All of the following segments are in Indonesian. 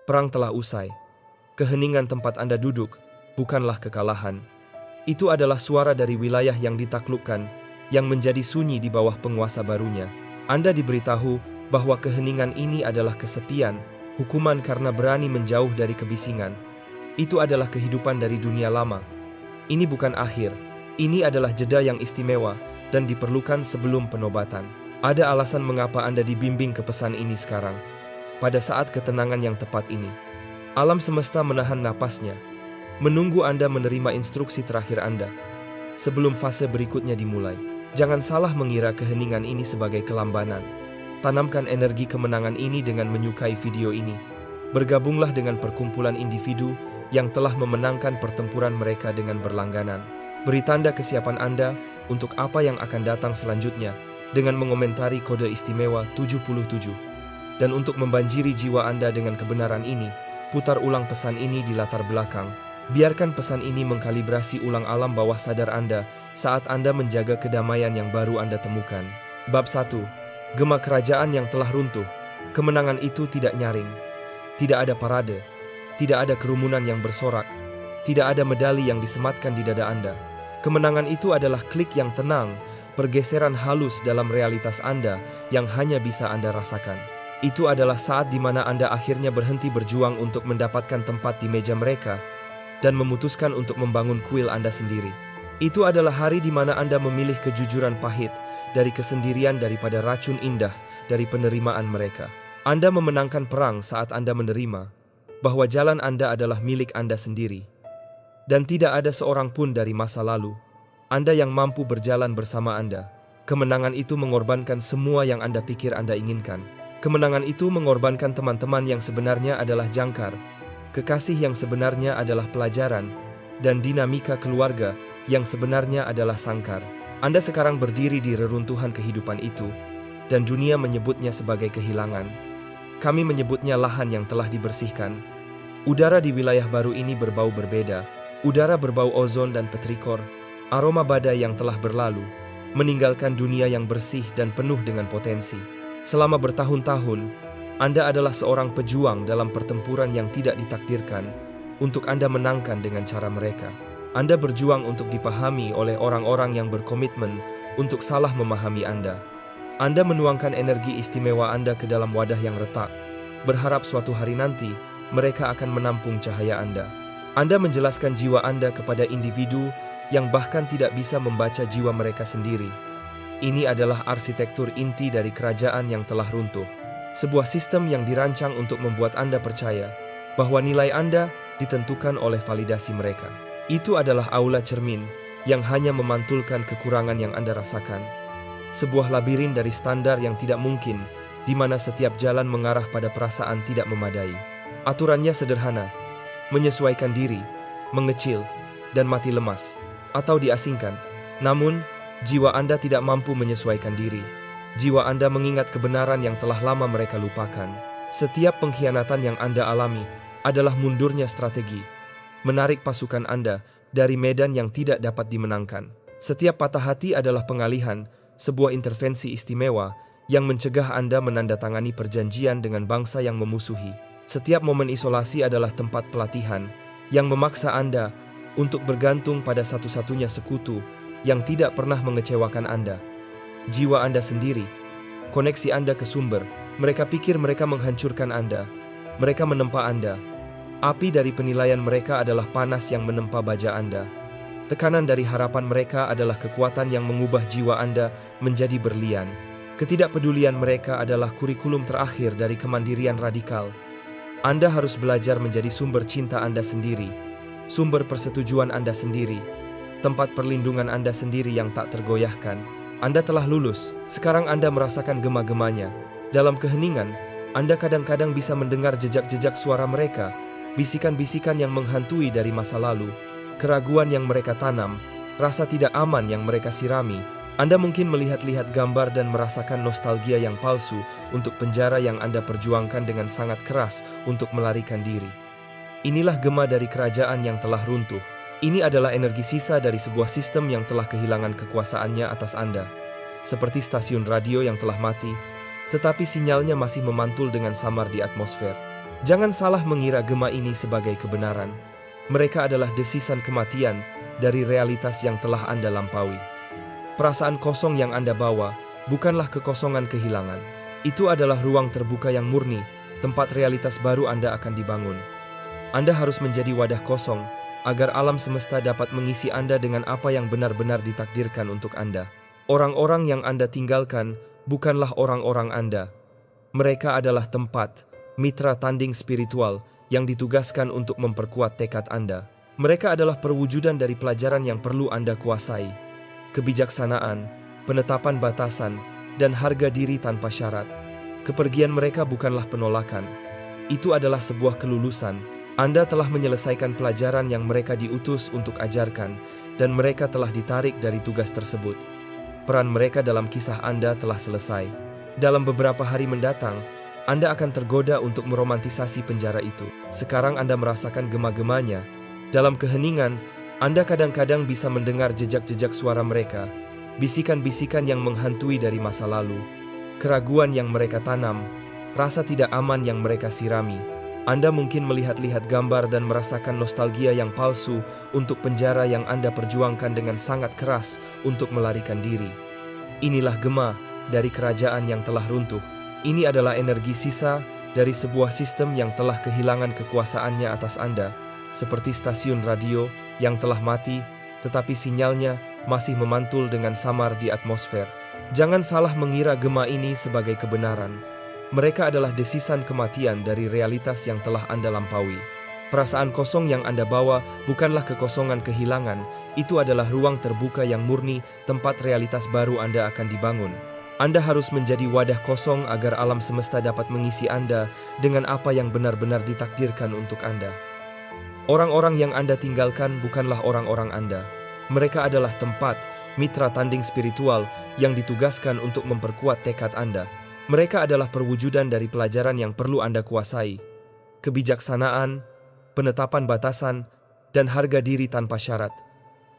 Perang telah usai. Keheningan tempat Anda duduk bukanlah kekalahan. Itu adalah suara dari wilayah yang ditaklukkan, yang menjadi sunyi di bawah penguasa barunya. Anda diberitahu bahwa keheningan ini adalah kesepian, hukuman karena berani menjauh dari kebisingan. Itu adalah kehidupan dari dunia lama. Ini bukan akhir. Ini adalah jeda yang istimewa dan diperlukan sebelum penobatan. Ada alasan mengapa Anda dibimbing ke pesan ini sekarang. Pada saat ketenangan yang tepat ini, alam semesta menahan napasnya, menunggu Anda menerima instruksi terakhir Anda sebelum fase berikutnya dimulai. Jangan salah mengira keheningan ini sebagai kelambanan. Tanamkan energi kemenangan ini dengan menyukai video ini. Bergabunglah dengan perkumpulan individu yang telah memenangkan pertempuran mereka dengan berlangganan. Beri tanda kesiapan Anda untuk apa yang akan datang selanjutnya dengan mengomentari kode istimewa 77. Dan untuk membanjiri jiwa Anda dengan kebenaran ini, putar ulang pesan ini di latar belakang. Biarkan pesan ini mengkalibrasi ulang alam bawah sadar Anda saat Anda menjaga kedamaian yang baru Anda temukan. Bab 1. Gema kerajaan yang telah runtuh. Kemenangan itu tidak nyaring. Tidak ada parade. Tidak ada kerumunan yang bersorak. Tidak ada medali yang disematkan di dada Anda. Kemenangan itu adalah klik yang tenang, pergeseran halus dalam realitas Anda yang hanya bisa Anda rasakan. Itu adalah saat di mana Anda akhirnya berhenti berjuang untuk mendapatkan tempat di meja mereka dan memutuskan untuk membangun kuil Anda sendiri. Itu adalah hari di mana Anda memilih kejujuran pahit dari kesendirian daripada racun indah dari penerimaan mereka. Anda memenangkan perang saat Anda menerima bahwa jalan Anda adalah milik Anda sendiri. Dan tidak ada seorang pun dari masa lalu Anda yang mampu berjalan bersama Anda. Kemenangan itu mengorbankan semua yang Anda pikir Anda inginkan. Kemenangan itu mengorbankan teman-teman yang sebenarnya adalah jangkar, kekasih yang sebenarnya adalah pelajaran, dan dinamika keluarga yang sebenarnya adalah sangkar. Anda sekarang berdiri di reruntuhan kehidupan itu, dan dunia menyebutnya sebagai kehilangan. Kami menyebutnya lahan yang telah dibersihkan. Udara di wilayah baru ini berbau berbeda. Udara berbau ozon dan petrikor, aroma badai yang telah berlalu, meninggalkan dunia yang bersih dan penuh dengan potensi. Selama bertahun-tahun, Anda adalah seorang pejuang dalam pertempuran yang tidak ditakdirkan untuk Anda menangkan dengan cara mereka. Anda berjuang untuk dipahami oleh orang-orang yang berkomitmen untuk salah memahami Anda. Anda menuangkan energi istimewa Anda ke dalam wadah yang retak, berharap suatu hari nanti mereka akan menampung cahaya Anda. Anda menjelaskan jiwa Anda kepada individu yang bahkan tidak bisa membaca jiwa mereka sendiri. Ini adalah arsitektur inti dari kerajaan yang telah runtuh. Sebuah sistem yang dirancang untuk membuat Anda percaya bahwa nilai Anda ditentukan oleh validasi mereka. Itu adalah aula cermin yang hanya memantulkan kekurangan yang Anda rasakan. Sebuah labirin dari standar yang tidak mungkin, di mana setiap jalan mengarah pada perasaan tidak memadai. Aturannya sederhana, menyesuaikan diri, mengecil, dan mati lemas, atau diasingkan. Namun, jiwa Anda tidak mampu menyesuaikan diri. Jiwa Anda mengingat kebenaran yang telah lama mereka lupakan. Setiap pengkhianatan yang Anda alami adalah mundurnya strategi, menarik pasukan Anda dari medan yang tidak dapat dimenangkan. Setiap patah hati adalah pengalihan, sebuah intervensi istimewa yang mencegah Anda menandatangani perjanjian dengan bangsa yang memusuhi. Setiap momen isolasi adalah tempat pelatihan yang memaksa Anda untuk bergantung pada satu-satunya sekutu yang tidak pernah mengecewakan Anda. Jiwa Anda sendiri, koneksi Anda ke sumber. Mereka pikir mereka menghancurkan Anda. Mereka menempa Anda. Api dari penilaian mereka adalah panas yang menempa baja Anda. Tekanan dari harapan mereka adalah kekuatan yang mengubah jiwa Anda menjadi berlian. Ketidakpedulian mereka adalah kurikulum terakhir dari kemandirian radikal. Anda harus belajar menjadi sumber cinta Anda sendiri, sumber persetujuan Anda sendiri, tempat perlindungan Anda sendiri yang tak tergoyahkan. Anda telah lulus, sekarang Anda merasakan gema-gemanya. Dalam keheningan, Anda kadang-kadang bisa mendengar jejak-jejak suara mereka, bisikan-bisikan yang menghantui dari masa lalu, keraguan yang mereka tanam, rasa tidak aman yang mereka sirami. Anda mungkin melihat-lihat gambar dan merasakan nostalgia yang palsu untuk penjara yang Anda perjuangkan dengan sangat keras untuk melarikan diri. Inilah gema dari kerajaan yang telah runtuh. Ini adalah energi sisa dari sebuah sistem yang telah kehilangan kekuasaannya atas Anda. Seperti stasiun radio yang telah mati, tetapi sinyalnya masih memantul dengan samar di atmosfer. Jangan salah mengira gema ini sebagai kebenaran. Mereka adalah desisan kematian dari realitas yang telah Anda lampaui. Perasaan kosong yang Anda bawa bukanlah kekosongan kehilangan. Itu adalah ruang terbuka yang murni, tempat realitas baru Anda akan dibangun. Anda harus menjadi wadah kosong agar alam semesta dapat mengisi Anda dengan apa yang benar-benar ditakdirkan untuk Anda. Orang-orang yang Anda tinggalkan bukanlah orang-orang Anda. Mereka adalah tempat, mitra tanding spiritual yang ditugaskan untuk memperkuat tekad Anda. Mereka adalah perwujudan dari pelajaran yang perlu Anda kuasai. Kebijaksanaan, penetapan batasan, dan harga diri tanpa syarat. Kepergian mereka bukanlah penolakan. Itu adalah sebuah kelulusan. Anda telah menyelesaikan pelajaran yang mereka diutus untuk ajarkan, dan mereka telah ditarik dari tugas tersebut. Peran mereka dalam kisah Anda telah selesai. Dalam beberapa hari mendatang, Anda akan tergoda untuk meromantisasi penjara itu. Sekarang Anda merasakan gema-gemanya. Dalam keheningan, Anda kadang-kadang bisa mendengar jejak-jejak suara mereka, bisikan-bisikan yang menghantui dari masa lalu, keraguan yang mereka tanam, rasa tidak aman yang mereka sirami. Anda mungkin melihat-lihat gambar dan merasakan nostalgia yang palsu untuk penjara yang Anda perjuangkan dengan sangat keras untuk melarikan diri. Inilah gema dari kerajaan yang telah runtuh. Ini adalah energi sisa dari sebuah sistem yang telah kehilangan kekuasaannya atas Anda, seperti stasiun radio yang telah mati, tetapi sinyalnya masih memantul dengan samar di atmosfer. Jangan salah mengira gema ini sebagai kebenaran. Mereka adalah desisan kematian dari realitas yang telah Anda lampaui. Perasaan kosong yang Anda bawa bukanlah kekosongan kehilangan, itu adalah ruang terbuka yang murni, tempat realitas baru Anda akan dibangun. Anda harus menjadi wadah kosong agar alam semesta dapat mengisi Anda dengan apa yang benar-benar ditakdirkan untuk Anda. Orang-orang yang Anda tinggalkan bukanlah orang-orang Anda. Mereka adalah tempat, mitra tanding spiritual yang ditugaskan untuk memperkuat tekad Anda. Mereka adalah perwujudan dari pelajaran yang perlu Anda kuasai. Kebijaksanaan, penetapan batasan, dan harga diri tanpa syarat.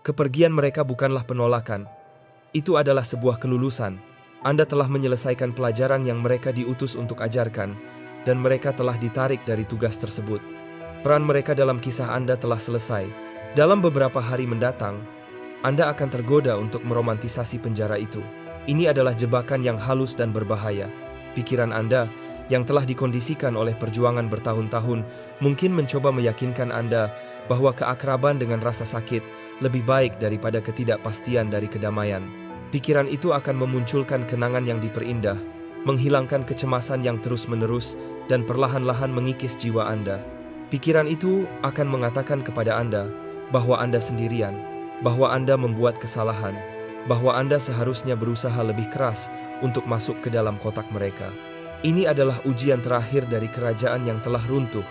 Kepergian mereka bukanlah penolakan. Itu adalah sebuah kelulusan. Anda telah menyelesaikan pelajaran yang mereka diutus untuk ajarkan, dan mereka telah ditarik dari tugas tersebut. Peran mereka dalam kisah Anda telah selesai. Dalam beberapa hari mendatang, Anda akan tergoda untuk meromantisasi penjara itu. Ini adalah jebakan yang halus dan berbahaya. Pikiran Anda, yang telah dikondisikan oleh perjuangan bertahun-tahun, mungkin mencoba meyakinkan Anda bahwa keakraban dengan rasa sakit lebih baik daripada ketidakpastian dari kedamaian. Pikiran itu akan memunculkan kenangan yang diperindah, menghilangkan kecemasan yang terus-menerus, dan perlahan-lahan mengikis jiwa Anda. Pikiran itu akan mengatakan kepada Anda bahwa Anda sendirian, bahwa Anda membuat kesalahan, bahwa Anda seharusnya berusaha lebih keras untuk masuk ke dalam kotak mereka. Ini adalah ujian terakhir dari kerajaan yang telah runtuh.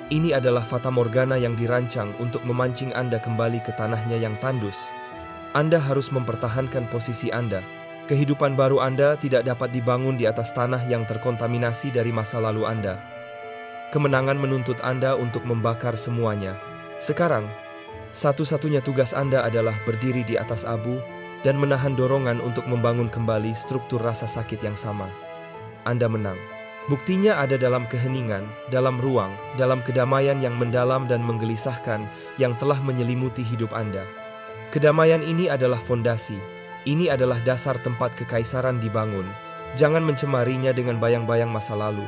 Ini adalah fata morgana yang dirancang untuk memancing Anda kembali ke tanahnya yang tandus. Anda harus mempertahankan posisi Anda. Kehidupan baru Anda tidak dapat dibangun di atas tanah yang terkontaminasi dari masa lalu Anda. Kemenangan menuntut Anda untuk membakar semuanya. Sekarang, satu-satunya tugas Anda adalah berdiri di atas abu dan menahan dorongan untuk membangun kembali struktur rasa sakit yang sama. Anda menang. Buktinya ada dalam keheningan, dalam ruang, dalam kedamaian yang mendalam dan menggelisahkan yang telah menyelimuti hidup Anda. Kedamaian ini adalah fondasi. Ini adalah dasar tempat kekaisaran dibangun. Jangan mencemarinya dengan bayang-bayang masa lalu.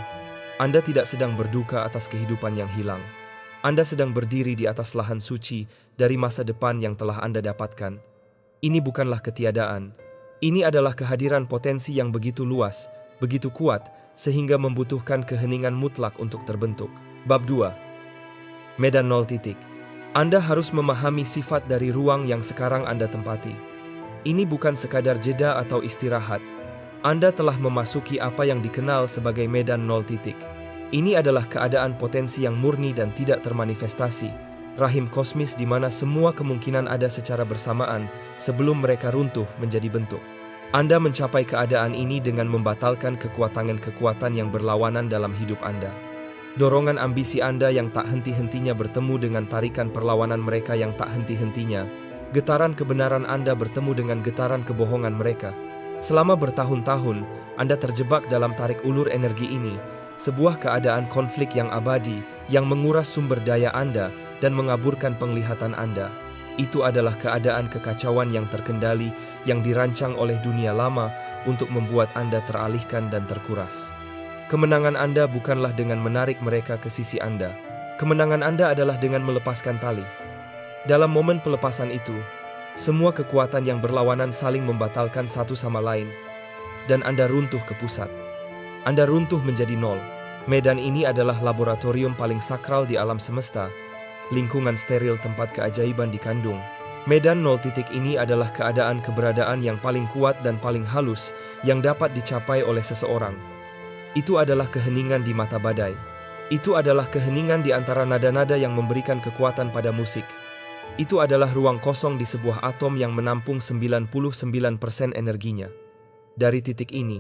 Anda tidak sedang berduka atas kehidupan yang hilang. Anda sedang berdiri di atas lahan suci dari masa depan yang telah Anda dapatkan. Ini bukanlah ketiadaan. Ini adalah kehadiran potensi yang begitu luas, begitu kuat, sehingga membutuhkan keheningan mutlak untuk terbentuk. Bab 2. Medan 0 titik. Anda harus memahami sifat dari ruang yang sekarang Anda tempati. Ini bukan sekadar jeda atau istirahat. Anda telah memasuki apa yang dikenal sebagai medan 0 titik. Ini adalah keadaan potensi yang murni dan tidak termanifestasi, rahim kosmis di mana semua kemungkinan ada secara bersamaan sebelum mereka runtuh menjadi bentuk. Anda mencapai keadaan ini dengan membatalkan kekuatan-kekuatan yang berlawanan dalam hidup Anda. Dorongan ambisi Anda yang tak henti-hentinya bertemu dengan tarikan perlawanan mereka yang tak henti-hentinya. Getaran kebenaran Anda bertemu dengan getaran kebohongan mereka. Selama bertahun-tahun, Anda terjebak dalam tarik ulur energi ini, sebuah keadaan konflik yang abadi, yang menguras sumber daya Anda dan mengaburkan penglihatan Anda. Itu adalah keadaan kekacauan yang terkendali, yang dirancang oleh dunia lama untuk membuat Anda teralihkan dan terkuras. Kemenangan Anda bukanlah dengan menarik mereka ke sisi Anda. Kemenangan Anda adalah dengan melepaskan tali. Dalam momen pelepasan itu, semua kekuatan yang berlawanan saling membatalkan satu sama lain, dan Anda runtuh ke pusat. Anda runtuh menjadi nol. Medan ini adalah laboratorium paling sakral di alam semesta, lingkungan steril tempat keajaiban dikandung. Medan nol titik ini adalah keadaan keberadaan yang paling kuat dan paling halus yang dapat dicapai oleh seseorang. Itu adalah keheningan di mata badai. Itu adalah keheningan di antara nada-nada yang memberikan kekuatan pada musik. Itu adalah ruang kosong di sebuah atom yang menampung 99% energinya. Dari titik ini,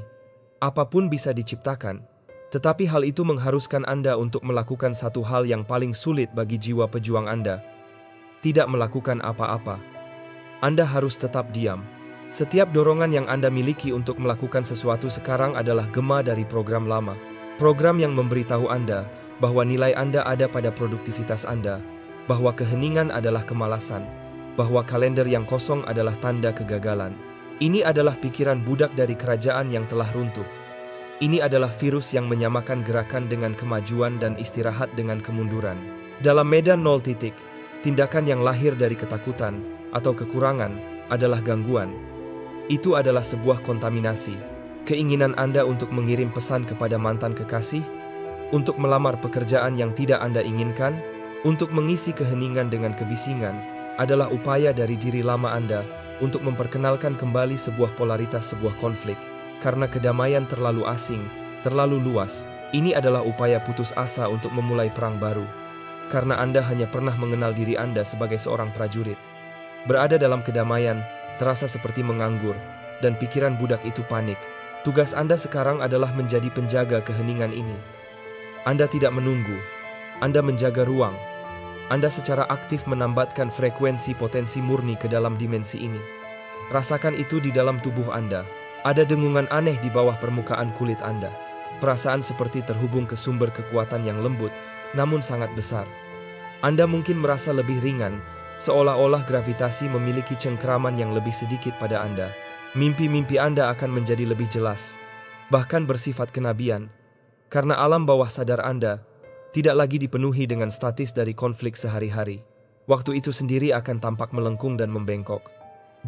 apapun bisa diciptakan, tetapi hal itu mengharuskan Anda untuk melakukan satu hal yang paling sulit bagi jiwa pejuang Anda. Tidak melakukan apa-apa. Anda harus tetap diam. Setiap dorongan yang Anda miliki untuk melakukan sesuatu sekarang adalah gema dari program lama. Program yang memberitahu Anda bahwa nilai Anda ada pada produktivitas Anda, bahwa keheningan adalah kemalasan, bahwa kalender yang kosong adalah tanda kegagalan. Ini adalah pikiran budak dari kerajaan yang telah runtuh. Ini adalah virus yang menyamakan gerakan dengan kemajuan dan istirahat dengan kemunduran. Dalam medan nol titik, tindakan yang lahir dari ketakutan atau kekurangan adalah gangguan. Itu adalah sebuah kontaminasi. Keinginan Anda untuk mengirim pesan kepada mantan kekasih, untuk melamar pekerjaan yang tidak Anda inginkan, untuk mengisi keheningan dengan kebisingan, adalah upaya dari diri lama Anda untuk memperkenalkan kembali sebuah polaritas sebuah konflik. Karena kedamaian terlalu asing, terlalu luas, ini adalah upaya putus asa untuk memulai perang baru. Karena Anda hanya pernah mengenal diri Anda sebagai seorang prajurit. Berada dalam kedamaian, terasa seperti menganggur, dan pikiran budak itu panik. Tugas Anda sekarang adalah menjadi penjaga keheningan ini. Anda tidak menunggu, Anda menjaga ruang. Anda secara aktif menambatkan frekuensi potensi murni ke dalam dimensi ini. Rasakan itu di dalam tubuh Anda. Ada dengungan aneh di bawah permukaan kulit Anda. Perasaan seperti terhubung ke sumber kekuatan yang lembut, namun sangat besar. Anda mungkin merasa lebih ringan, seolah-olah gravitasi memiliki cengkeraman yang lebih sedikit pada Anda. Mimpi-mimpi Anda akan menjadi lebih jelas, bahkan bersifat kenabian, karena alam bawah sadar Anda tidak lagi dipenuhi dengan statis dari konflik sehari-hari. Waktu itu sendiri akan tampak melengkung dan membengkok.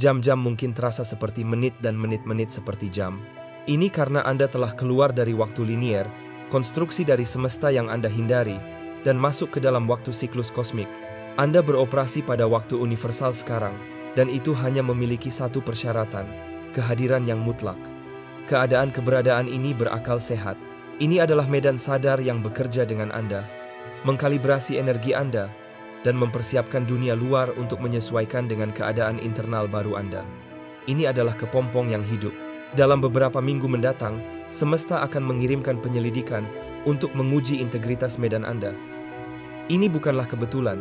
Jam-jam mungkin terasa seperti menit dan menit-menit seperti jam. Ini karena Anda telah keluar dari waktu linier, konstruksi dari semesta yang Anda hindari, dan masuk ke dalam waktu siklus kosmik. Anda beroperasi pada waktu universal sekarang, dan itu hanya memiliki satu persyaratan, kehadiran yang mutlak. Keadaan keberadaan ini berakal sehat. Ini adalah medan sadar yang bekerja dengan Anda, mengkalibrasi energi Anda, dan mempersiapkan dunia luar untuk menyesuaikan dengan keadaan internal baru Anda. Ini adalah kepompong yang hidup. Dalam beberapa minggu mendatang, semesta akan mengirimkan penyelidikan untuk menguji integritas medan Anda. Ini bukanlah kebetulan.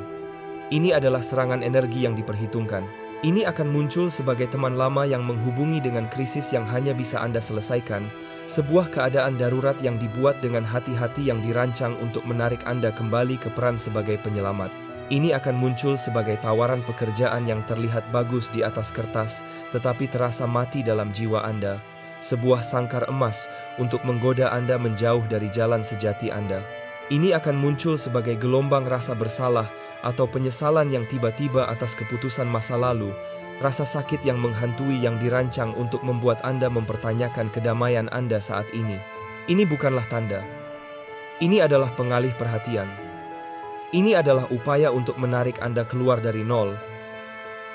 Ini adalah serangan energi yang diperhitungkan. Ini akan muncul sebagai teman lama yang menghubungi dengan krisis yang hanya bisa Anda selesaikan, sebuah keadaan darurat yang dibuat dengan hati-hati yang dirancang untuk menarik Anda kembali ke peran sebagai penyelamat. Ini akan muncul sebagai tawaran pekerjaan yang terlihat bagus di atas kertas, tetapi terasa mati dalam jiwa Anda. Sebuah sangkar emas untuk menggoda Anda menjauh dari jalan sejati Anda. Ini akan muncul sebagai gelombang rasa bersalah atau penyesalan yang tiba-tiba atas keputusan masa lalu, rasa sakit yang menghantui yang dirancang untuk membuat Anda mempertanyakan kedamaian Anda saat ini. Ini bukanlah tanda. Ini adalah pengalih perhatian. Ini adalah upaya untuk menarik Anda keluar dari nol,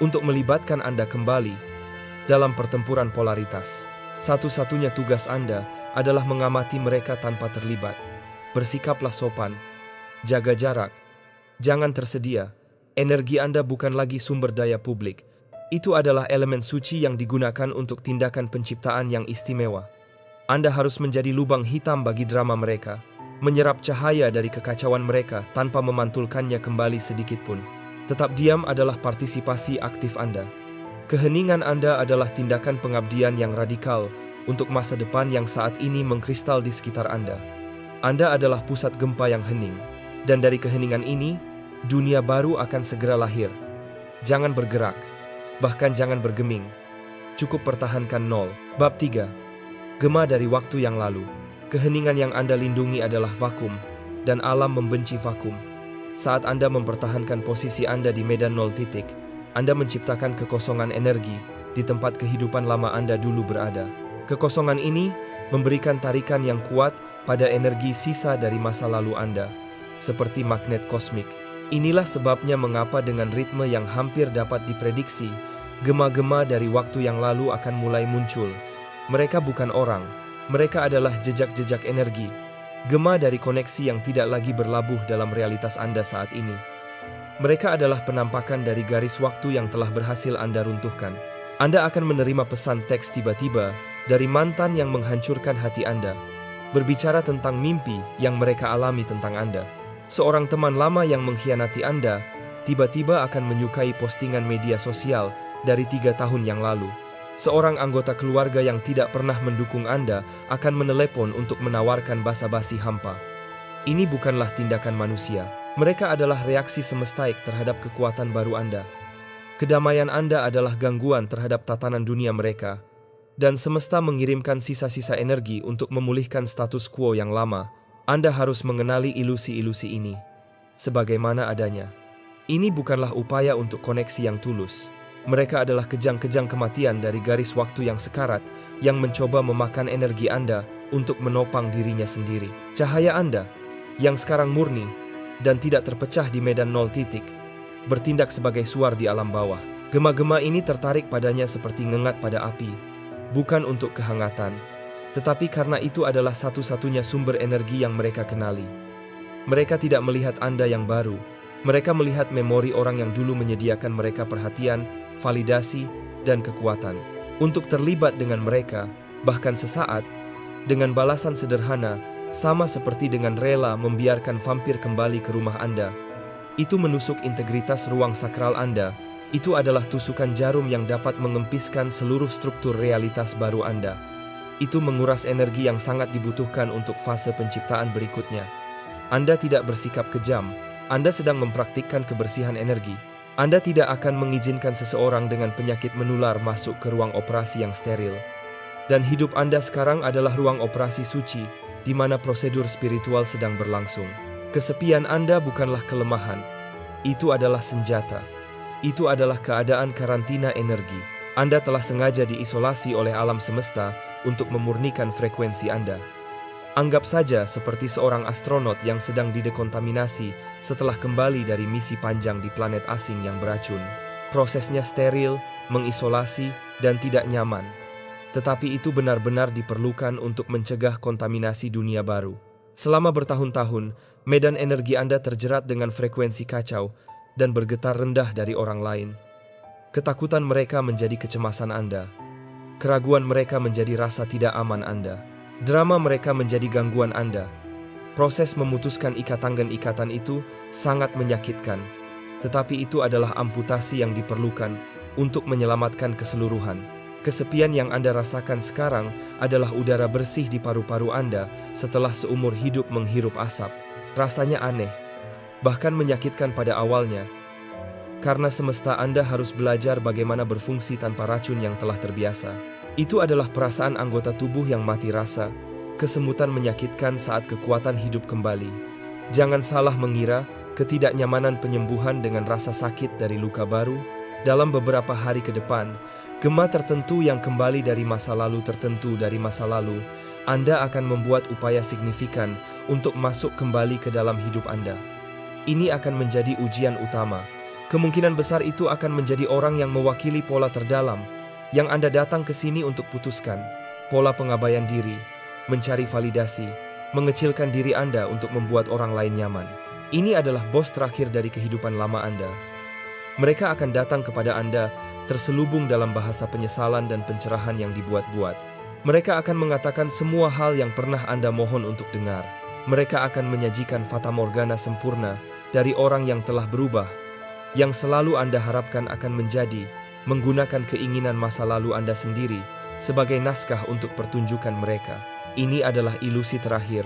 untuk melibatkan Anda kembali dalam pertempuran polaritas. Satu-satunya tugas Anda adalah mengamati mereka tanpa terlibat. Bersikaplah sopan, jaga jarak, jangan tersedia. Energi Anda bukan lagi sumber daya publik. Itu adalah elemen suci yang digunakan untuk tindakan penciptaan yang istimewa. Anda harus menjadi lubang hitam bagi drama mereka, menyerap cahaya dari kekacauan mereka tanpa memantulkannya kembali sedikit pun. Tetap diam adalah partisipasi aktif Anda. Keheningan Anda adalah tindakan pengabdian yang radikal untuk masa depan yang saat ini mengkristal di sekitar Anda. Anda adalah pusat gempa yang hening. Dan dari keheningan ini, dunia baru akan segera lahir. Jangan bergerak, bahkan jangan bergeming. Cukup pertahankan nol. Bab 3. Gema dari waktu yang lalu. Keheningan yang Anda lindungi adalah vakum, dan alam membenci vakum. Saat Anda mempertahankan posisi Anda di medan nol titik, Anda menciptakan kekosongan energi di tempat kehidupan lama Anda dulu berada. Kekosongan ini memberikan tarikan yang kuat pada energi sisa dari masa lalu Anda, seperti magnet kosmik. Inilah sebabnya mengapa dengan ritme yang hampir dapat diprediksi, gema-gema dari waktu yang lalu akan mulai muncul. Mereka bukan orang, mereka adalah jejak-jejak energi, gema dari koneksi yang tidak lagi berlabuh dalam realitas Anda saat ini. Mereka adalah penampakan dari garis waktu yang telah berhasil Anda runtuhkan. Anda akan menerima pesan teks tiba-tiba dari mantan yang menghancurkan hati Anda, berbicara tentang mimpi yang mereka alami tentang Anda. Seorang teman lama yang mengkhianati Anda tiba-tiba akan menyukai postingan media sosial dari 3 tahun yang lalu. Seorang anggota keluarga yang tidak pernah mendukung Anda akan menelepon untuk menawarkan basa-basi hampa. Ini bukanlah tindakan manusia. Mereka adalah reaksi semesta terhadap kekuatan baru Anda. Kedamaian Anda adalah gangguan terhadap tatanan dunia mereka. Dan semesta mengirimkan sisa-sisa energi untuk memulihkan status quo yang lama. Anda harus mengenali ilusi-ilusi ini sebagaimana adanya. Ini bukanlah upaya untuk koneksi yang tulus. Mereka adalah kejang-kejang kematian dari garis waktu yang sekarat yang mencoba memakan energi Anda untuk menopang dirinya sendiri. Cahaya Anda yang sekarang murni dan tidak terpecah di medan nol titik bertindak sebagai suar di alam bawah. Gema-gema ini tertarik padanya seperti ngengat pada api. Bukan untuk kehangatan, tetapi karena itu adalah satu-satunya sumber energi yang mereka kenali. Mereka tidak melihat Anda yang baru. Mereka melihat memori orang yang dulu menyediakan mereka perhatian, validasi, dan kekuatan. Untuk terlibat dengan mereka, bahkan sesaat, dengan balasan sederhana, sama seperti dengan rela membiarkan vampir kembali ke rumah Anda. Itu menusuk integritas ruang sakral Anda. Itu adalah tusukan jarum yang dapat mengempiskan seluruh struktur realitas baru Anda. Itu menguras energi yang sangat dibutuhkan untuk fase penciptaan berikutnya. Anda tidak bersikap kejam. Anda sedang mempraktikkan kebersihan energi. Anda tidak akan mengizinkan seseorang dengan penyakit menular masuk ke ruang operasi yang steril. Dan hidup Anda sekarang adalah ruang operasi suci, di mana prosedur spiritual sedang berlangsung. Kesepian Anda bukanlah kelemahan. Itu adalah senjata. Itu adalah keadaan karantina energi. Anda telah sengaja diisolasi oleh alam semesta untuk memurnikan frekuensi Anda. Anggap saja seperti seorang astronot yang sedang didekontaminasi setelah kembali dari misi panjang di planet asing yang beracun. Prosesnya steril, mengisolasi, dan tidak nyaman. Tetapi itu benar-benar diperlukan untuk mencegah kontaminasi dunia baru. Selama bertahun-tahun, medan energi Anda terjerat dengan frekuensi kacau dan bergetar rendah dari orang lain. Ketakutan mereka menjadi kecemasan Anda. Keraguan mereka menjadi rasa tidak aman Anda. Drama mereka menjadi gangguan Anda. Proses memutuskan ikatan-ikatan itu sangat menyakitkan. Tetapi itu adalah amputasi yang diperlukan untuk menyelamatkan keseluruhan. Kesepian yang Anda rasakan sekarang adalah udara bersih di paru-paru Anda setelah seumur hidup menghirup asap. Rasanya aneh, bahkan menyakitkan pada awalnya, karena semesta Anda harus belajar bagaimana berfungsi tanpa racun yang telah terbiasa. Itu adalah perasaan anggota tubuh yang mati rasa, kesemutan menyakitkan saat kekuatan hidup kembali. Jangan salah mengira ketidaknyamanan penyembuhan dengan rasa sakit dari luka baru. Dalam beberapa hari ke depan, gema tertentu yang kembali dari masa lalu tertentu dari masa lalu, Anda akan membuat upaya signifikan untuk masuk kembali ke dalam hidup Anda. Ini akan menjadi ujian utama. Kemungkinan besar itu akan menjadi orang yang mewakili pola terdalam yang Anda datang ke sini untuk putuskan. Pola pengabaian diri, mencari validasi, mengecilkan diri Anda untuk membuat orang lain nyaman. Ini adalah bos terakhir dari kehidupan lama Anda. Mereka akan datang kepada Anda terselubung dalam bahasa penyesalan dan pencerahan yang dibuat-buat. Mereka akan mengatakan semua hal yang pernah Anda mohon untuk dengar. Mereka akan menyajikan fata morgana sempurna dari orang yang telah berubah, yang selalu Anda harapkan akan menjadi, menggunakan keinginan masa lalu Anda sendiri sebagai naskah untuk pertunjukan mereka. Ini adalah ilusi terakhir.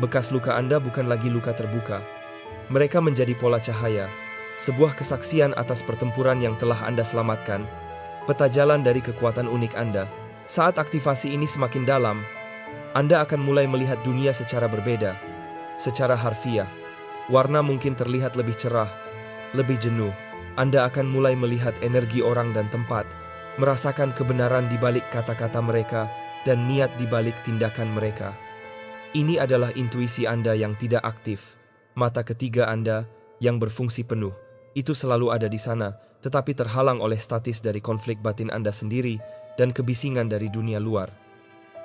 Bekas luka Anda bukan lagi luka terbuka. Mereka menjadi pola cahaya, sebuah kesaksian atas pertempuran yang telah Anda selamatkan, peta jalan dari kekuatan unik Anda. Saat aktivasi ini semakin dalam, Anda akan mulai melihat dunia secara berbeda, secara harfiah. Warna mungkin terlihat lebih cerah, lebih jenuh. Anda akan mulai melihat energi orang dan tempat, merasakan kebenaran di balik kata-kata mereka dan niat di balik tindakan mereka. Ini adalah intuisi Anda yang tidak aktif. Mata ketiga Anda yang berfungsi penuh, itu selalu ada di sana, tetapi terhalang oleh statis dari konflik batin Anda sendiri dan kebisingan dari dunia luar.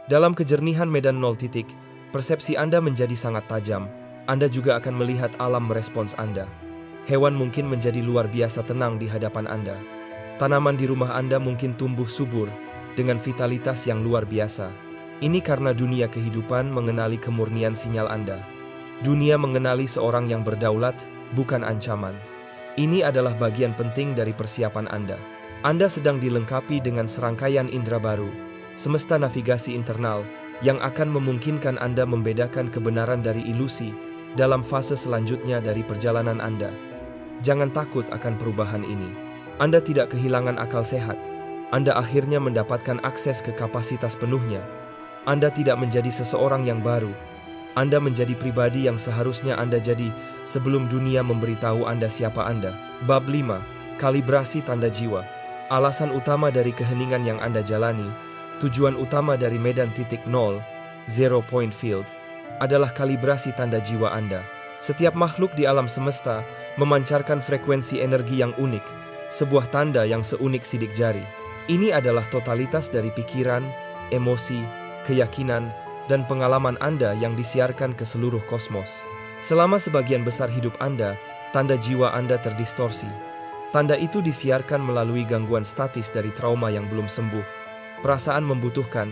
Dalam kejernihan medan 0 titik, persepsi Anda menjadi sangat tajam. Anda juga akan melihat alam merespons Anda. Hewan mungkin menjadi luar biasa tenang di hadapan Anda. Tanaman di rumah Anda mungkin tumbuh subur dengan vitalitas yang luar biasa. Ini karena dunia kehidupan mengenali kemurnian sinyal Anda. Dunia mengenali seorang yang berdaulat, bukan ancaman. Ini adalah bagian penting dari persiapan Anda. Anda sedang dilengkapi dengan serangkaian indera baru, semesta navigasi internal, yang akan memungkinkan Anda membedakan kebenaran dari ilusi dalam fase selanjutnya dari perjalanan Anda. Jangan takut akan perubahan ini. Anda tidak kehilangan akal sehat. Anda akhirnya mendapatkan akses ke kapasitas penuhnya. Anda tidak menjadi seseorang yang baru. Anda menjadi pribadi yang seharusnya Anda jadi sebelum dunia memberitahu Anda siapa Anda. Bab 5. Kalibrasi tanda jiwa. Alasan utama dari keheningan yang Anda jalani, tujuan utama dari medan titik nol, zero point field, adalah kalibrasi tanda jiwa Anda. Setiap makhluk di alam semesta memancarkan frekuensi energi yang unik, sebuah tanda yang seunik sidik jari. Ini adalah totalitas dari pikiran, emosi, keyakinan, dan pengalaman Anda yang disiarkan ke seluruh kosmos. Selama sebagian besar hidup Anda, tanda jiwa Anda terdistorsi. Tanda itu disiarkan melalui gangguan statis dari trauma yang belum sembuh, perasaan membutuhkan,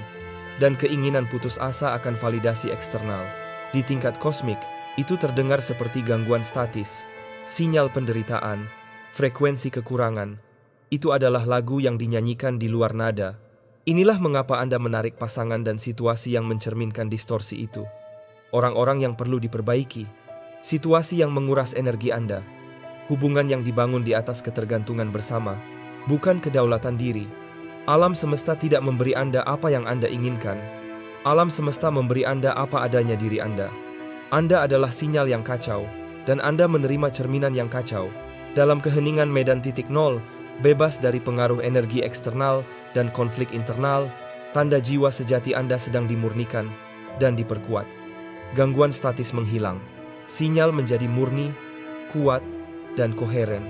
dan keinginan putus asa akan validasi eksternal. Di tingkat kosmik, itu terdengar seperti gangguan statis, sinyal penderitaan, frekuensi kekurangan. Itu adalah lagu yang dinyanyikan di luar nada. Inilah mengapa Anda menarik pasangan dan situasi yang mencerminkan distorsi itu. Orang-orang yang perlu diperbaiki, situasi yang menguras energi Anda, hubungan yang dibangun di atas ketergantungan bersama, bukan kedaulatan diri. Alam semesta tidak memberi Anda apa yang Anda inginkan. Alam semesta memberi Anda apa adanya diri Anda. Anda adalah sinyal yang kacau, dan Anda menerima cerminan yang kacau. Dalam keheningan medan titik nol, bebas dari pengaruh energi eksternal dan konflik internal, tanda jiwa sejati Anda sedang dimurnikan dan diperkuat. Gangguan statis menghilang. Sinyal menjadi murni, kuat, dan koheren.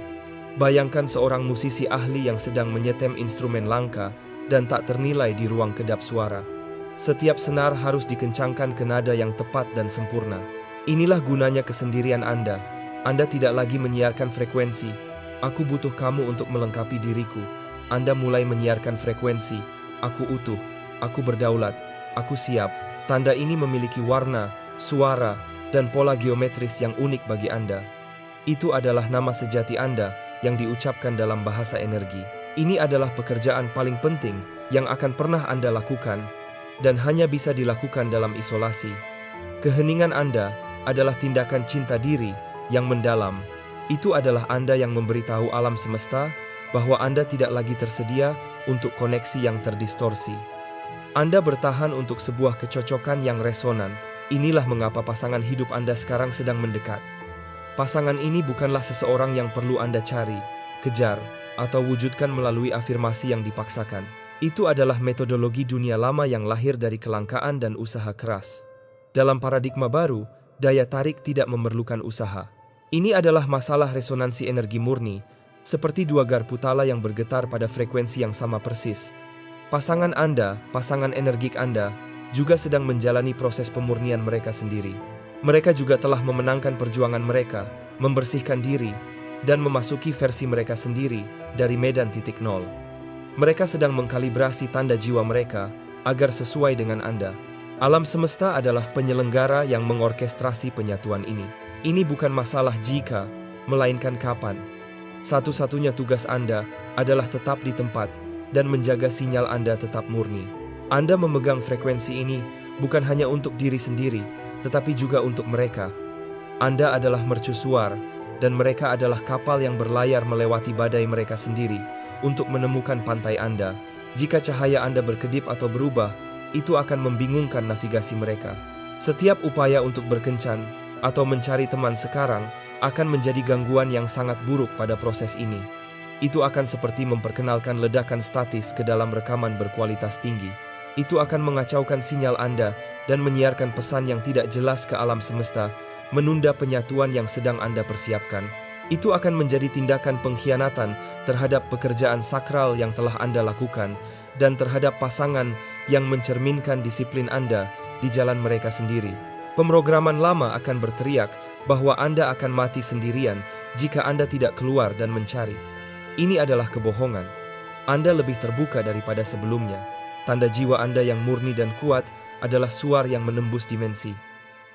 Bayangkan seorang musisi ahli yang sedang menyetem instrumen langka dan tak ternilai di ruang kedap suara. Setiap senar harus dikencangkan ke nada yang tepat dan sempurna. Inilah gunanya kesendirian Anda. Anda tidak lagi menyiarkan frekuensi "Aku butuh kamu untuk melengkapi diriku." Anda mulai menyiarkan frekuensi "Aku utuh, aku berdaulat, aku siap." Tanda ini memiliki warna, suara, dan pola geometris yang unik bagi Anda. Itu adalah nama sejati Anda yang diucapkan dalam bahasa energi. Ini adalah pekerjaan paling penting yang akan pernah Anda lakukan, dan hanya bisa dilakukan dalam isolasi. Keheningan Anda adalah tindakan cinta diri yang mendalam. Itu adalah Anda yang memberitahu alam semesta bahwa Anda tidak lagi tersedia untuk koneksi yang terdistorsi. Anda bertahan untuk sebuah kecocokan yang resonan. Inilah mengapa pasangan hidup Anda sekarang sedang mendekat. Pasangan ini bukanlah seseorang yang perlu Anda cari, kejar, atau wujudkan melalui afirmasi yang dipaksakan. Itu adalah metodologi dunia lama yang lahir dari kelangkaan dan usaha keras. Dalam paradigma baru, daya tarik tidak memerlukan usaha. Ini adalah masalah resonansi energi murni, seperti dua garpu tala yang bergetar pada frekuensi yang sama persis. Pasangan Anda, pasangan energik Anda, juga sedang menjalani proses pemurnian mereka sendiri. Mereka juga telah memenangkan perjuangan mereka, membersihkan diri, dan memasuki versi mereka sendiri dari medan titik nol. Mereka sedang mengkalibrasi tanda jiwa mereka agar sesuai dengan Anda. Alam semesta adalah penyelenggara yang mengorkestrasi penyatuan ini. Ini bukan masalah jika, melainkan kapan. Satu-satunya tugas Anda adalah tetap di tempat dan menjaga sinyal Anda tetap murni. Anda memegang frekuensi ini bukan hanya untuk diri sendiri, tetapi juga untuk mereka. Anda adalah mercusuar, dan mereka adalah kapal yang berlayar melewati badai mereka sendiri untuk menemukan pantai Anda. Jika cahaya Anda berkedip atau berubah, itu akan membingungkan navigasi mereka. Setiap upaya untuk berkencan atau mencari teman sekarang akan menjadi gangguan yang sangat buruk pada proses ini. Itu akan seperti memperkenalkan ledakan statis ke dalam rekaman berkualitas tinggi. Itu akan mengacaukan sinyal Anda dan menyiarkan pesan yang tidak jelas ke alam semesta, menunda penyatuan yang sedang Anda persiapkan. Itu akan menjadi tindakan pengkhianatan terhadap pekerjaan sakral yang telah Anda lakukan dan terhadap pasangan yang mencerminkan disiplin Anda di jalan mereka sendiri. Pemrograman lama akan berteriak bahwa Anda akan mati sendirian jika Anda tidak keluar dan mencari. Ini adalah kebohongan. Anda lebih terbuka daripada sebelumnya. Tanda jiwa Anda yang murni dan kuat adalah suar yang menembus dimensi.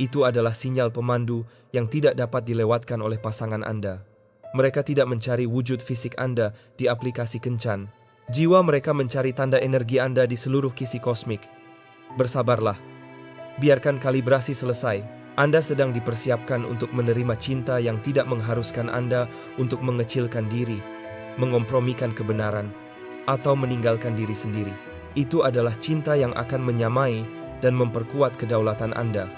Itu adalah sinyal pemandu yang tidak dapat dilewatkan oleh pasangan Anda. Mereka tidak mencari wujud fisik Anda di aplikasi kencan. Jiwa mereka mencari tanda energi Anda di seluruh kisi kosmik. Bersabarlah. Biarkan kalibrasi selesai. Anda sedang dipersiapkan untuk menerima cinta yang tidak mengharuskan Anda untuk mengecilkan diri, mengompromikan kebenaran, atau meninggalkan diri sendiri. Itu adalah cinta yang akan menyamai dan memperkuat kedaulatan Anda.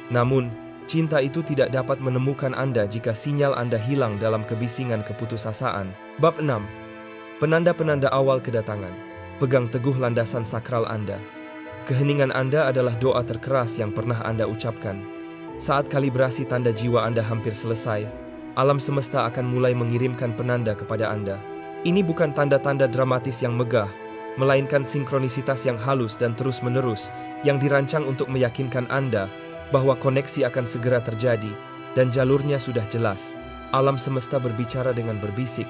Namun, cinta itu tidak dapat menemukan Anda jika sinyal Anda hilang dalam kebisingan keputusasaan. Bab 6. Penanda-penanda awal kedatangan. Pegang teguh landasan sakral Anda. Keheningan Anda adalah doa terkeras yang pernah Anda ucapkan. Saat kalibrasi tanda jiwa Anda hampir selesai, alam semesta akan mulai mengirimkan penanda kepada Anda. Ini bukan tanda-tanda dramatis yang megah, melainkan sinkronisitas yang halus dan terus-menerus yang dirancang untuk meyakinkan Anda bahwa koneksi akan segera terjadi dan jalurnya sudah jelas. Alam semesta berbicara dengan berbisik,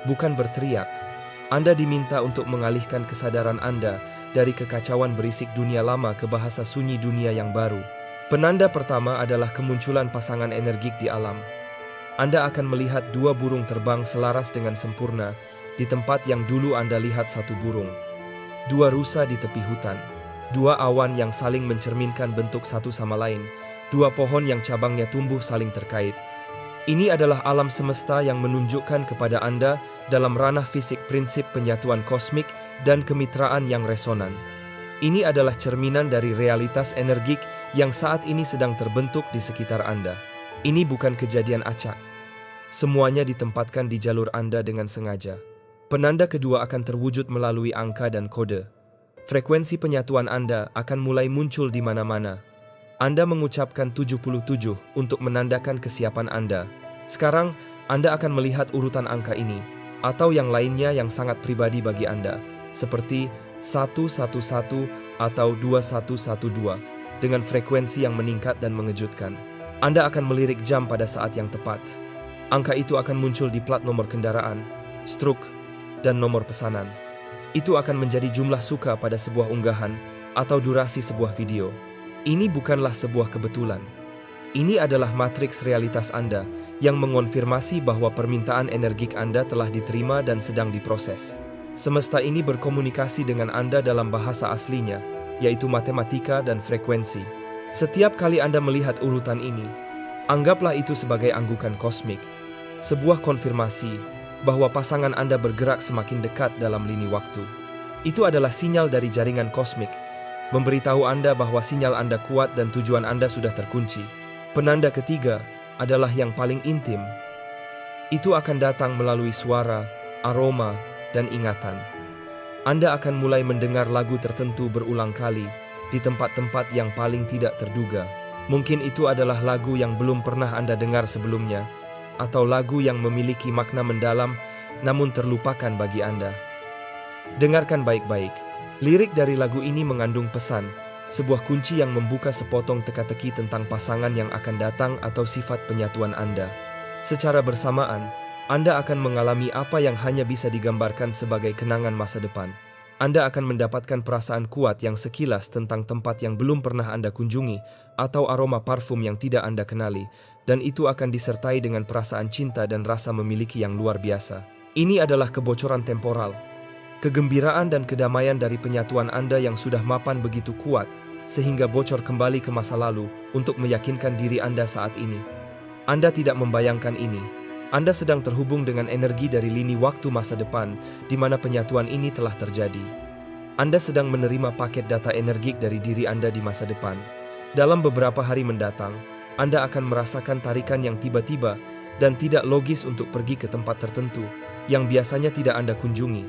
bukan berteriak. Anda diminta untuk mengalihkan kesadaran Anda dari kekacauan berisik dunia lama ke bahasa sunyi dunia yang baru. Penanda pertama adalah kemunculan pasangan energik di alam. Anda akan melihat dua burung terbang selaras dengan sempurna di tempat yang dulu Anda lihat satu burung. Dua rusa di tepi hutan. Dua awan yang saling mencerminkan bentuk satu sama lain, dua pohon yang cabangnya tumbuh saling terkait. Ini adalah alam semesta yang menunjukkan kepada Anda dalam ranah fisik prinsip penyatuan kosmik dan kemitraan yang resonan. Ini adalah cerminan dari realitas energik yang saat ini sedang terbentuk di sekitar Anda. Ini bukan kejadian acak. Semuanya ditempatkan di jalur Anda dengan sengaja. Penanda kedua akan terwujud melalui angka dan kode. Frekuensi penyatuan Anda akan mulai muncul di mana-mana. Anda mengucapkan 77 untuk menandakan kesiapan Anda. Sekarang, Anda akan melihat urutan angka ini, atau yang lainnya yang sangat pribadi bagi Anda, seperti 111 atau 2112, dengan frekuensi yang meningkat dan mengejutkan. Anda akan melirik jam pada saat yang tepat. Angka itu akan muncul di plat nomor kendaraan, struk, dan nomor pesanan. Itu akan menjadi jumlah suka pada sebuah unggahan atau durasi sebuah video. Ini bukanlah sebuah kebetulan. Ini adalah matriks realitas Anda yang mengonfirmasi bahwa permintaan energik Anda telah diterima dan sedang diproses. Semesta ini berkomunikasi dengan Anda dalam bahasa aslinya, yaitu matematika dan frekuensi. Setiap kali Anda melihat urutan ini, anggaplah itu sebagai anggukan kosmik, sebuah konfirmasi bahwa pasangan Anda bergerak semakin dekat dalam lini waktu. Itu adalah sinyal dari jaringan kosmik, memberitahu Anda bahwa sinyal Anda kuat dan tujuan Anda sudah terkunci. Penanda ketiga adalah yang paling intim. Itu akan datang melalui suara, aroma, dan ingatan. Anda akan mulai mendengar lagu tertentu berulang kali di tempat-tempat yang paling tidak terduga. Mungkin itu adalah lagu yang belum pernah Anda dengar sebelumnya, atau lagu yang memiliki makna mendalam namun terlupakan bagi Anda. Dengarkan baik-baik. Lirik dari lagu ini mengandung pesan, sebuah kunci yang membuka sepotong teka-teki tentang pasangan yang akan datang atau sifat penyatuan Anda. Secara bersamaan, Anda akan mengalami apa yang hanya bisa digambarkan sebagai kenangan masa depan. Anda akan mendapatkan perasaan kuat yang sekilas tentang tempat yang belum pernah Anda kunjungi atau aroma parfum yang tidak Anda kenali, dan itu akan disertai dengan perasaan cinta dan rasa memiliki yang luar biasa. Ini adalah kebocoran temporal. Kegembiraan dan kedamaian dari penyatuan Anda yang sudah mapan begitu kuat sehingga bocor kembali ke masa lalu untuk meyakinkan diri Anda saat ini. Anda tidak membayangkan ini. Anda sedang terhubung dengan energi dari lini waktu masa depan di mana penyatuan ini telah terjadi. Anda sedang menerima paket data energik dari diri Anda di masa depan. Dalam beberapa hari mendatang, Anda akan merasakan tarikan yang tiba-tiba dan tidak logis untuk pergi ke tempat tertentu yang biasanya tidak Anda kunjungi.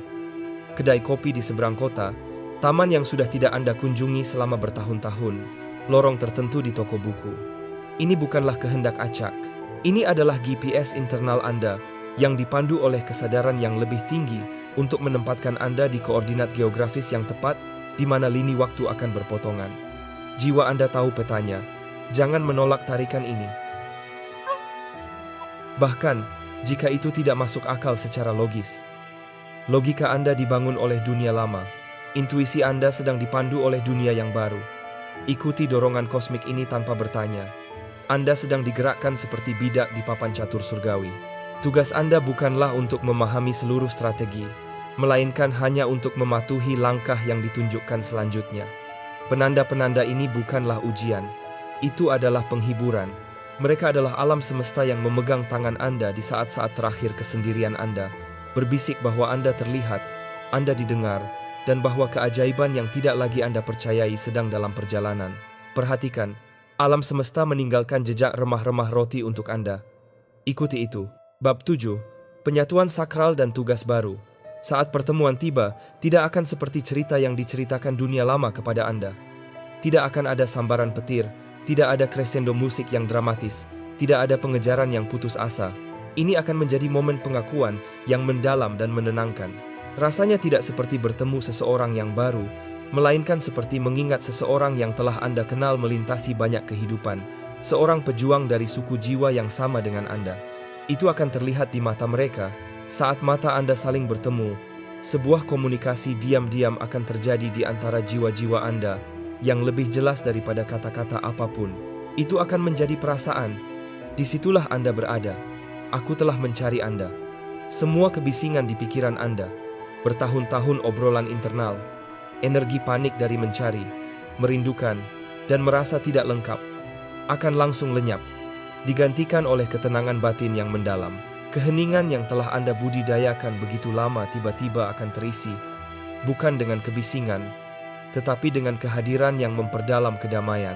Kedai kopi di seberang kota, taman yang sudah tidak Anda kunjungi selama bertahun-tahun, lorong tertentu di toko buku. Ini bukanlah kehendak acak. Ini adalah GPS internal Anda yang dipandu oleh kesadaran yang lebih tinggi untuk menempatkan Anda di koordinat geografis yang tepat di mana lini waktu akan berpotongan. Jiwa Anda tahu petanya. Jangan menolak tarikan ini. Bahkan, jika itu tidak masuk akal secara logis. Logika Anda dibangun oleh dunia lama. Intuisi Anda sedang dipandu oleh dunia yang baru. Ikuti dorongan kosmik ini tanpa bertanya. Anda sedang digerakkan seperti bidak di papan catur surgawi. Tugas Anda bukanlah untuk memahami seluruh strategi, melainkan hanya untuk mematuhi langkah yang ditunjukkan selanjutnya. Penanda-penanda ini bukanlah ujian. Itu adalah penghiburan. Mereka adalah alam semesta yang memegang tangan Anda di saat-saat terakhir kesendirian Anda, berbisik bahwa Anda terlihat, Anda didengar, dan bahwa keajaiban yang tidak lagi Anda percayai sedang dalam perjalanan. Perhatikan, alam semesta meninggalkan jejak remah-remah roti untuk Anda. Ikuti itu. Bab 7. Penyatuan sakral dan tugas baru. Saat pertemuan tiba, tidak akan seperti cerita yang diceritakan dunia lama kepada Anda. Tidak akan ada sambaran petir, tidak ada crescendo musik yang dramatis, tidak ada pengejaran yang putus asa. Ini akan menjadi momen pengakuan yang mendalam dan menenangkan. Rasanya tidak seperti bertemu seseorang yang baru, melainkan seperti mengingat seseorang yang telah Anda kenal melintasi banyak kehidupan, seorang pejuang dari suku jiwa yang sama dengan Anda. Itu akan terlihat di mata mereka, saat mata Anda saling bertemu, sebuah komunikasi diam-diam akan terjadi di antara jiwa-jiwa Anda, yang lebih jelas daripada kata-kata apapun. Itu akan menjadi perasaan. Disitulah Anda berada. Aku telah mencari Anda. Semua kebisingan di pikiran Anda, bertahun-tahun obrolan internal, energi panik dari mencari, merindukan, dan merasa tidak lengkap, akan langsung lenyap, digantikan oleh ketenangan batin yang mendalam. Keheningan yang telah Anda budidayakan begitu lama tiba-tiba akan terisi, bukan dengan kebisingan, tetapi dengan kehadiran yang memperdalam kedamaian.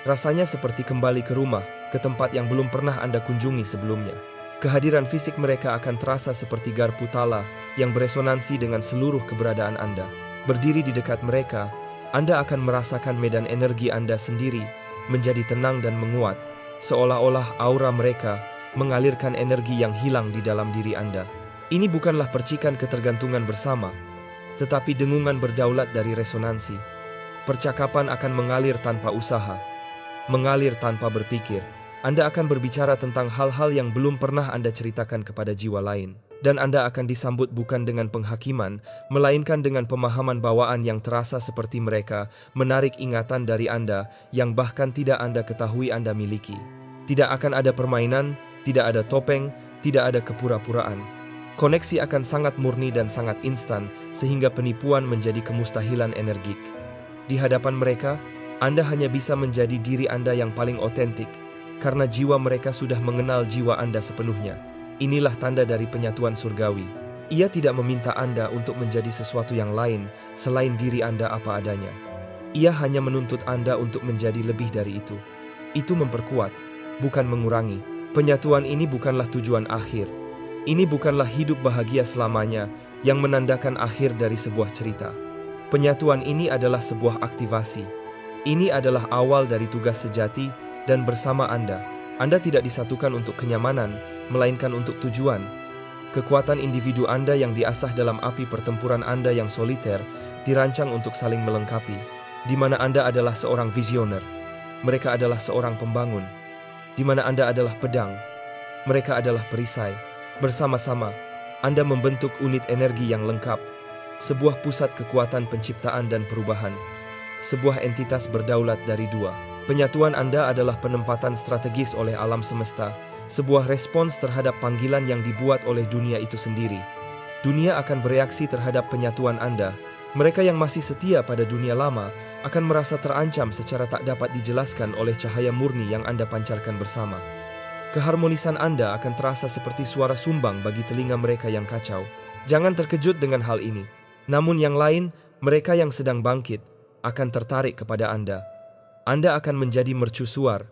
Rasanya seperti kembali ke rumah, ke tempat yang belum pernah Anda kunjungi sebelumnya. Kehadiran fisik mereka akan terasa seperti garpu tala yang beresonansi dengan seluruh keberadaan Anda. Berdiri di dekat mereka, Anda akan merasakan medan energi Anda sendiri menjadi tenang dan menguat, seolah-olah aura mereka mengalirkan energi yang hilang di dalam diri Anda. Ini bukanlah percikan ketergantungan bersama, tetapi dengungan berdaulat dari resonansi. Percakapan akan mengalir tanpa usaha, mengalir tanpa berpikir. Anda akan berbicara tentang hal-hal yang belum pernah Anda ceritakan kepada jiwa lain. Dan Anda akan disambut bukan dengan penghakiman, melainkan dengan pemahaman bawaan yang terasa seperti mereka menarik ingatan dari Anda yang bahkan tidak Anda ketahui Anda miliki. Tidak akan ada permainan, tidak ada topeng, tidak ada kepura-puraan. Koneksi akan sangat murni dan sangat instan, sehingga penipuan menjadi kemustahilan energik. Di hadapan mereka, Anda hanya bisa menjadi diri Anda yang paling otentik, karena jiwa mereka sudah mengenal jiwa Anda sepenuhnya. Inilah tanda dari penyatuan surgawi. Ia tidak meminta Anda untuk menjadi sesuatu yang lain selain diri Anda apa adanya. Ia hanya menuntut Anda untuk menjadi lebih dari itu. Itu memperkuat, bukan mengurangi. Penyatuan ini bukanlah tujuan akhir. Ini bukanlah hidup bahagia selamanya yang menandakan akhir dari sebuah cerita. Penyatuan ini adalah sebuah aktivasi. Ini adalah awal dari tugas sejati, dan bersama Anda tidak disatukan untuk kenyamanan, melainkan untuk tujuan. Kekuatan individu Anda yang diasah dalam api pertempuran Anda yang soliter, dirancang untuk saling melengkapi, di mana Anda adalah seorang visioner, mereka adalah seorang pembangun, di mana Anda adalah pedang, mereka adalah perisai. Bersama-sama, Anda membentuk unit energi yang lengkap, sebuah pusat kekuatan penciptaan dan perubahan, sebuah entitas berdaulat dari dua. Penyatuan Anda adalah penempatan strategis oleh alam semesta, sebuah respons terhadap panggilan yang dibuat oleh dunia itu sendiri. Dunia akan bereaksi terhadap penyatuan Anda, Mereka yang masih setia pada dunia lama akan merasa terancam secara tak dapat dijelaskan oleh cahaya murni yang Anda pancarkan bersama. Keharmonisan Anda akan terasa seperti suara sumbang bagi telinga mereka yang kacau. Jangan terkejut dengan hal ini. Namun yang lain, mereka yang sedang bangkit, akan tertarik kepada Anda. Anda akan menjadi mercusuar,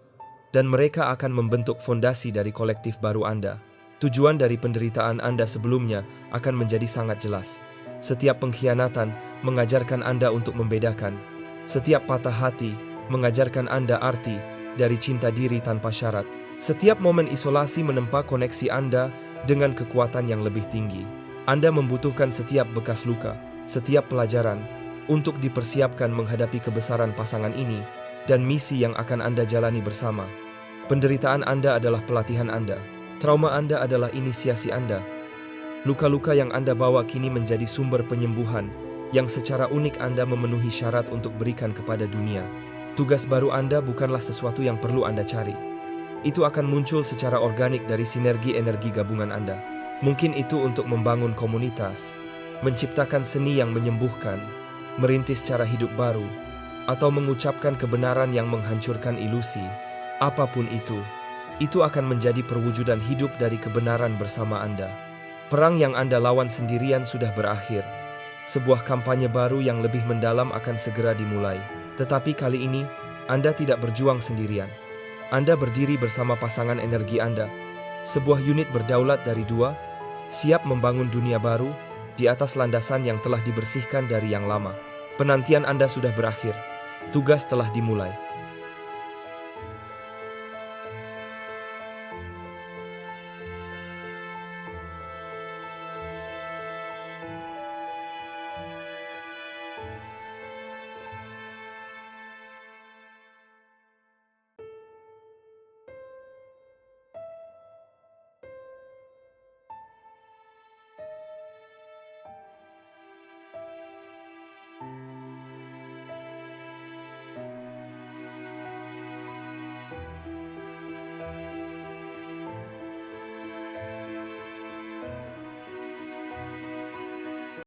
dan mereka akan membentuk fondasi dari kolektif baru Anda. Tujuan dari penderitaan Anda sebelumnya akan menjadi sangat jelas. Setiap pengkhianatan mengajarkan Anda untuk membedakan. Setiap patah hati mengajarkan Anda arti dari cinta diri tanpa syarat. Setiap momen isolasi menempa koneksi Anda dengan kekuatan yang lebih tinggi. Anda membutuhkan setiap bekas luka, setiap pelajaran, untuk dipersiapkan menghadapi kebesaran pasangan ini dan misi yang akan Anda jalani bersama. Penderitaan Anda adalah pelatihan Anda. Trauma Anda adalah inisiasi Anda. Luka-luka yang Anda bawa kini menjadi sumber penyembuhan yang secara unik Anda memenuhi syarat untuk berikan kepada dunia. Tugas baru Anda bukanlah sesuatu yang perlu Anda cari. Itu akan muncul secara organik dari sinergi energi gabungan Anda. Mungkin itu untuk membangun komunitas, menciptakan seni yang menyembuhkan, merintis cara hidup baru, atau mengucapkan kebenaran yang menghancurkan ilusi. Apapun itu akan menjadi perwujudan hidup dari kebenaran bersama Anda. Perang yang Anda lawan sendirian sudah berakhir. Sebuah kampanye baru yang lebih mendalam akan segera dimulai. Tetapi kali ini, Anda tidak berjuang sendirian. Anda berdiri bersama pasangan energi Anda. Sebuah unit berdaulat dari dua, siap membangun dunia baru di atas landasan yang telah dibersihkan dari yang lama. Penantian Anda sudah berakhir. Tugas telah dimulai.